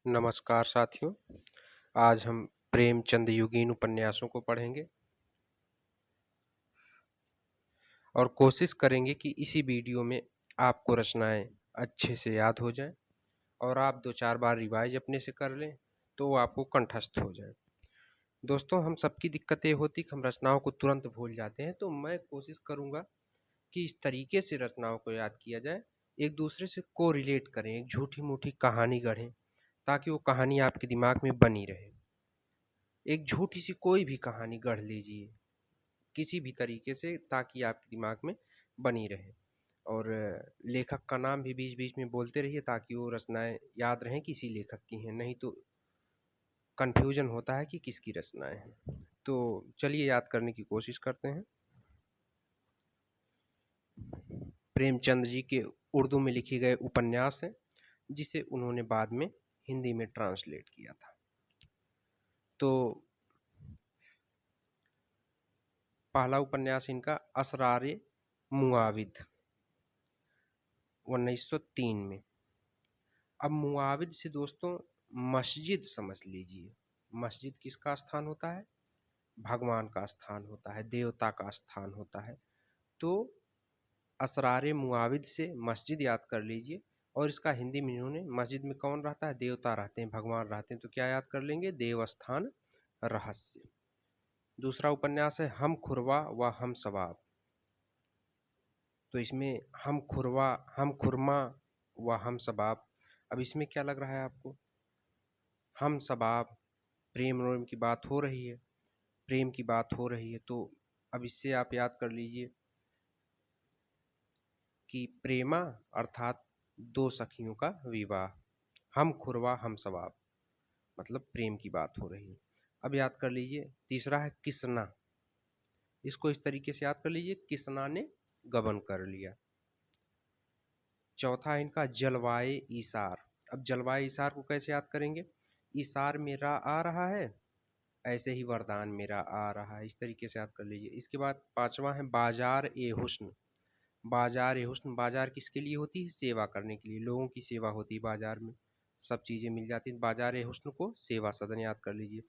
नमस्कार साथियों, आज हम प्रेमचंद युगीन उपन्यासों को पढ़ेंगे और कोशिश करेंगे कि इसी वीडियो में आपको रचनाएं अच्छे से याद हो जाएं और आप 2-4 बार रिवाइज अपने से कर लें तो वो आपको कंठस्थ हो जाए। दोस्तों, हम सबकी दिक्कतें होती कि हम रचनाओं को तुरंत भूल जाते हैं, तो मैं कोशिश करूंगा कि इस तरीके से रचनाओं को याद किया जाए, एक दूसरे से को रिलेट करें, एक झूठी मूठी कहानी गढ़ें ताकि वो कहानी आपके दिमाग में बनी रहे। एक झूठी सी कोई भी कहानी गढ़ लीजिए किसी भी तरीके से ताकि आपके दिमाग में बनी रहे और लेखक का नाम भी बीच बीच में बोलते रहिए ताकि वो रचनाएं याद रहें कि इसी लेखक की हैं, नहीं तो कंफ्यूजन होता है कि किसकी रचनाएं हैं। तो चलिए याद करने की कोशिश करते हैं। प्रेमचंद जी के उर्दू में लिखे गए उपन्यास हैं जिसे उन्होंने बाद में हिंदी में ट्रांसलेट किया था। तो पहला उपन्यास इनका असरारे मुआविद 1903 में। अब मुआविद से दोस्तों मस्जिद समझ लीजिए। मस्जिद किसका स्थान होता है? भगवान का स्थान होता है, देवता का स्थान होता है। तो असरारे मुआविद से मस्जिद याद कर लीजिए और इसका हिंदी में इन्होंने मस्जिद में कौन रहता है? देवता रहते हैं, भगवान रहते हैं, तो क्या याद कर लेंगे? देवस्थान रहस्य। दूसरा उपन्यास है हम खुरवा व हम सवाब। तो इसमें हम खुरवा, हम खुरमा व हम सबाब। अब इसमें क्या लग रहा है आपको? हम सबाब, प्रेम रोम की बात हो रही है, प्रेम की बात हो रही है, तो अब इससे आप याद कर लीजिए कि प्रेमा अर्थात दो सखियों का विवाह, हम खुरवा हम सवाब मतलब प्रेम की बात हो रही है। अब याद कर लीजिए तीसरा है किसना। इसको इस तरीके से याद कर लीजिए, किसना ने गबन कर लिया। चौथा है इनका जलवाए ईसार। अब जलवाए ईसार को कैसे याद करेंगे? ईसार मेरा आ रहा है, ऐसे ही वरदान मेरा आ रहा है, इस तरीके से याद कर लीजिए। इसके बाद पांचवा है बाजार ए हुस्न। बाजार ए हुस्न, बाजार किसके लिए होती है? सेवा करने के लिए, लोगों की सेवा होती है बाजार में, सब चीज़ें मिल जाती हैं। बाजार ए हुस्न को सेवा सदन याद कर लीजिए।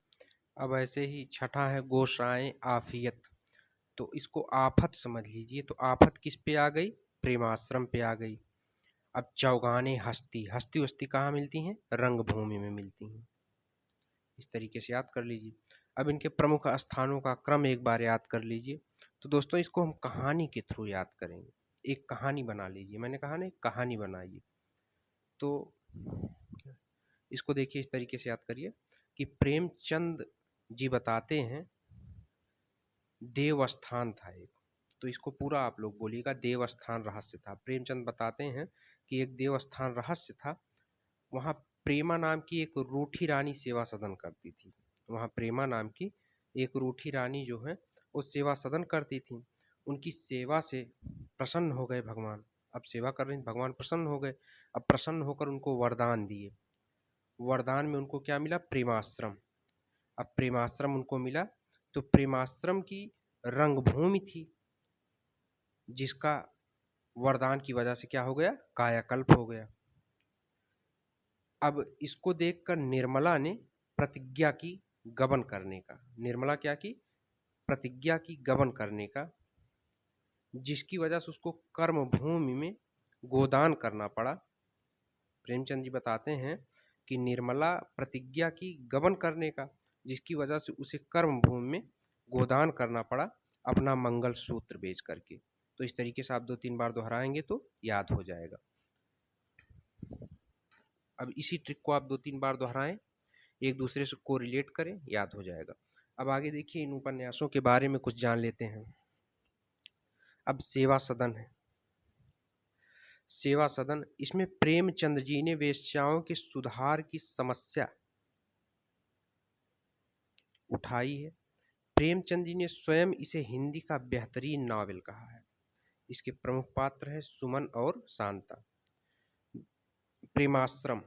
अब ऐसे ही छठा है गोशाएं आफियत। तो इसको आफत समझ लीजिए, तो आफत किस पे आ गई? प्रेमाश्रम पे आ गई। अब चौगाने हस्ती, हस्ती वस्ती कहाँ मिलती हैं? रंगभूमि में मिलती हैं, इस तरीके से याद कर लीजिए। अब इनके प्रमुख स्थानों का क्रम एक बार याद कर लीजिए। तो दोस्तों इसको हम कहानी के थ्रू याद करेंगे। एक कहानी बना लीजिए, मैंने कहा ना एक कहानी बनाइए। तो इसको देखिए, इस तरीके से याद करिए कि प्रेमचंद जी बताते हैं देवस्थान था एक, तो इसको पूरा आप लोग बोलिएगा देवस्थान रहस्य था। प्रेमचंद बताते हैं कि एक देवस्थान रहस्य था, वहाँ प्रेमा नाम की एक रूठी रानी सेवा सदन करती थी। वहाँ प्रेमा नाम की एक रूठी रानी जो है वो सेवा सदन करती थी। उनकी सेवा से प्रसन्न हो गए भगवान। अब सेवा कर रही भगवान प्रसन्न हो गए। अब प्रसन्न होकर उनको वरदान दिए। वरदान में उनको क्या मिला? प्रेमाश्रम। अब प्रेमाश्रम उनको मिला तो प्रेमाश्रम की रंगभूमि थी जिसका वरदान की वजह से क्या हो गया? कायाकल्प हो गया। अब इसको देखकर निर्मला ने प्रतिज्ञा की गबन करने का। निर्मला क्या की? प्रतिज्ञा की गबन करने का, जिसकी वजह से उसको कर्म भूमि में गोदान करना पड़ा। प्रेमचंद जी बताते हैं कि निर्मला प्रतिज्ञा की गबन करने का, जिसकी वजह से उसे कर्म भूमि में गोदान करना पड़ा अपना मंगल सूत्र बेच करके। तो इस तरीके से आप 2-3 बार दोहराएंगे तो याद हो जाएगा। अब इसी ट्रिक को आप 2-3 बार दोहराएं, एक दूसरे से को रिलेट करें, याद हो जाएगा। अब आगे देखिए, इन उपन्यासों के बारे में कुछ जान लेते हैं। अब सेवा सदन है। सेवा सदन, इसमें प्रेमचंद जी ने वेश्याओं के सुधार की समस्या उठाई है। प्रेमचंद जी ने स्वयं इसे हिंदी का बेहतरीन नावल कहा है। इसके प्रमुख पात्र हैं सुमन और शांता। प्रेमाश्रम,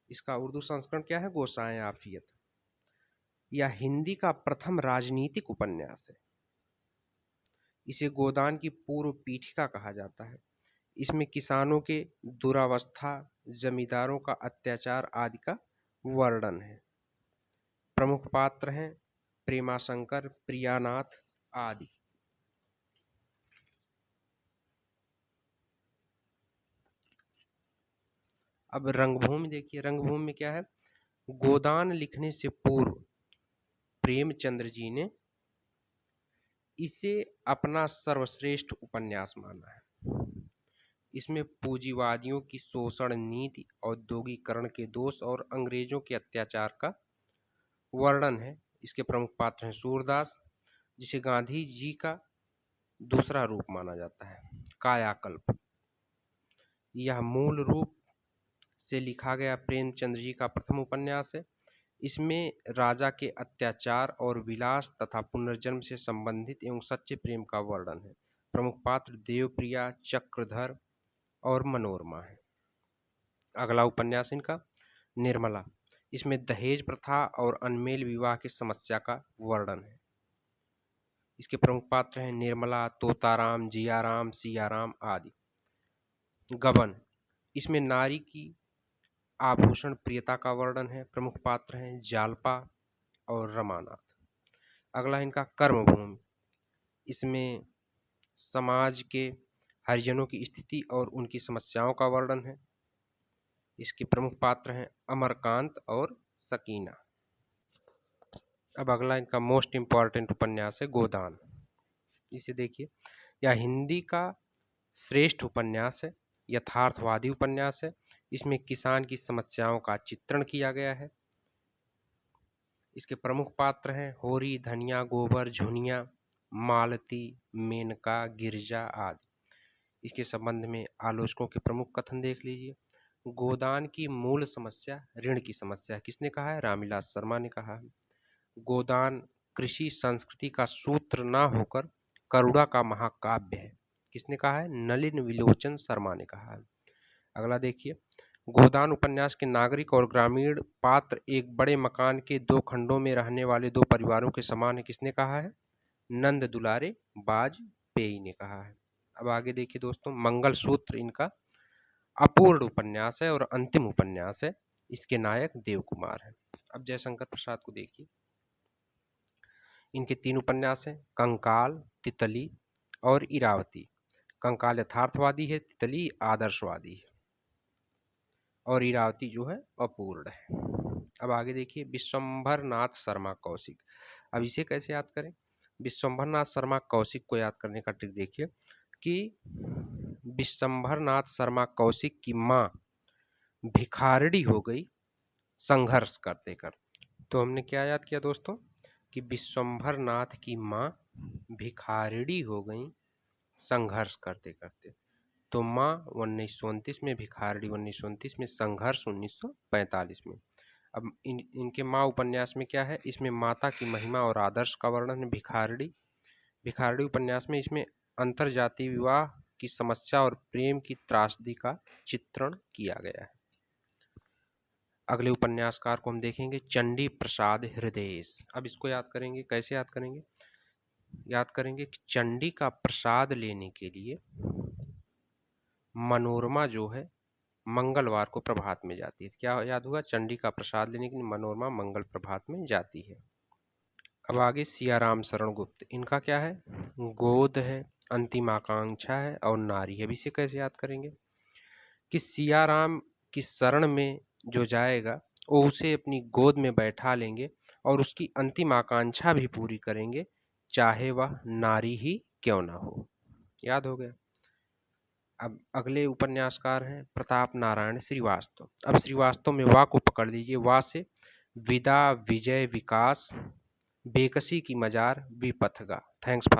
इसका उर्दू संस्करण क्या है? गोसाएं आफियत। यह हिंदी का प्रथम राजनीतिक उपन्यास है। इसे गोदान की पूर्व पीठिका कहा जाता है। इसमें किसानों के दुरावस्था, जमींदारों का अत्याचार आदि का वर्णन है। प्रमुख पात्र हैं प्रेमाशंकर, प्रियानाथ आदि। अब रंगभूमि देखिए, रंगभूमि में क्या है, गोदान लिखने से पूर्व प्रेमचंद्र जी ने इसे अपना सर्वश्रेष्ठ उपन्यास माना है। इसमें पूंजीवादियों की शोषण नीति, औद्योगिकरण के दोष और अंग्रेजों के अत्याचार का वर्णन है। इसके प्रमुख पात्र हैं सूरदास, जिसे गांधी जी का दूसरा रूप माना जाता है। कायाकल्प, यह मूल रूप से लिखा गया प्रेमचंद्र जी का प्रथम उपन्यास है। इसमें राजा के अत्याचार और विलास तथा पुनर्जन्म से संबंधित एवं सच्चे प्रेम का वर्णन है। प्रमुख पात्र देवप्रिया, चक्रधर और मनोरमा है। अगला उपन्यास इनका निर्मला, इसमें दहेज प्रथा और अनमेल विवाह की समस्या का वर्णन है। इसके प्रमुख पात्र हैं निर्मला, तोताराम, जियाराम, सियाराम आदि। गबन, इसमें नारी की आभूषण प्रियता का वर्णन है। प्रमुख पात्र हैं जालपा और रमानाथ। अगला इनका कर्मभूमि, इसमें समाज के हरिजनों की स्थिति और उनकी समस्याओं का वर्णन है। इसके प्रमुख पात्र हैं अमरकांत और सकीना। अब अगला इनका मोस्ट इम्पॉर्टेंट उपन्यास है गोदान। इसे देखिए, यह हिंदी का श्रेष्ठ उपन्यास है, यथार्थवादी उपन्यास है। इसमें किसान की समस्याओं का चित्रण किया गया है। इसके प्रमुख पात्र हैं होरी, धनिया, गोबर, झुनिया, मालती, मेनका, गिरजा आदि। इसके संबंध में आलोचकों के प्रमुख कथन देख लीजिए। गोदान की मूल समस्या ऋण की समस्या है। किसने कहा है? रामविलास शर्मा ने कहा है। गोदान कृषि संस्कृति का सूत्र न होकर करुणा का महाकाव्य है। किसने कहा है? नलिन विलोचन शर्मा ने कहा है। अगला देखिए, गोदान उपन्यास के नागरिक और ग्रामीण पात्र एक बड़े मकान के दो खंडों में रहने वाले दो परिवारों के समान है। किसने कहा है? नंद दुलारे वाजपेयी ने कहा है। अब आगे देखिए दोस्तों, मंगलसूत्र इनका अपूर्ण उपन्यास है और अंतिम उपन्यास है। इसके नायक देव कुमार है। अब जयशंकर प्रसाद को देखिए, इनके 3 उपन्यास हैं, कंकाल, तितली और इरावती। कंकाल यथार्थवादी है, तितली आदर्शवादी है और इरावती जो है अपूर्ण है। अब आगे देखिए, विश्वंभर नाथ शर्मा कौशिक। अब इसे कैसे याद करें? विश्वंभर नाथ शर्मा कौशिक को याद करने का ट्रिक देखिए कि विश्वंभर नाथ शर्मा कौशिक की माँ भिखारड़ी हो गई संघर्ष करते करते। तो हमने क्या याद किया दोस्तों कि विश्वंभर नाथ की माँ भिखारड़ी हो गई संघर्ष करते करते। तो माँ 1929 में, भिखारड़ी 1929 में, संघर्ष 1945 में। अब इनके माँ उपन्यास में क्या है? इसमें माता की महिमा और आदर्श का वर्णन है। भिखारड़ी उपन्यास में इसमें अंतरजातीय विवाह की समस्या और प्रेम की त्रासदी का चित्रण किया गया है। अगले उपन्यासकार को हम देखेंगे चंडी प्रसाद हृदयेश। अब इसको याद करेंगे, कैसे याद करेंगे? याद करेंगे कि चंडी का प्रसाद लेने के लिए मनोरमा जो है मंगलवार को प्रभात में जाती है। क्या याद हुआ? चंडी का प्रसाद लेने के लिए मनोरमा मंगल प्रभात में जाती है। अब आगे सियाराम शरण गुप्त, इनका क्या है? गोद है, अंतिम आकांक्षा है और नारी है। इसे कैसे याद करेंगे कि सियाराम की शरण में जो जाएगा वो उसे अपनी गोद में बैठा लेंगे और उसकी अंतिम आकांक्षा भी पूरी करेंगे, चाहे वह नारी ही क्यों ना हो। याद हो गया। अब अगले उपन्यासकार हैं प्रताप नारायण श्रीवास्तव। अब श्रीवास्तव में वा को पकड़ लीजिए। वा से विदा, विजय, विकास, बेकसी की मजार, विपथगा। Thanks for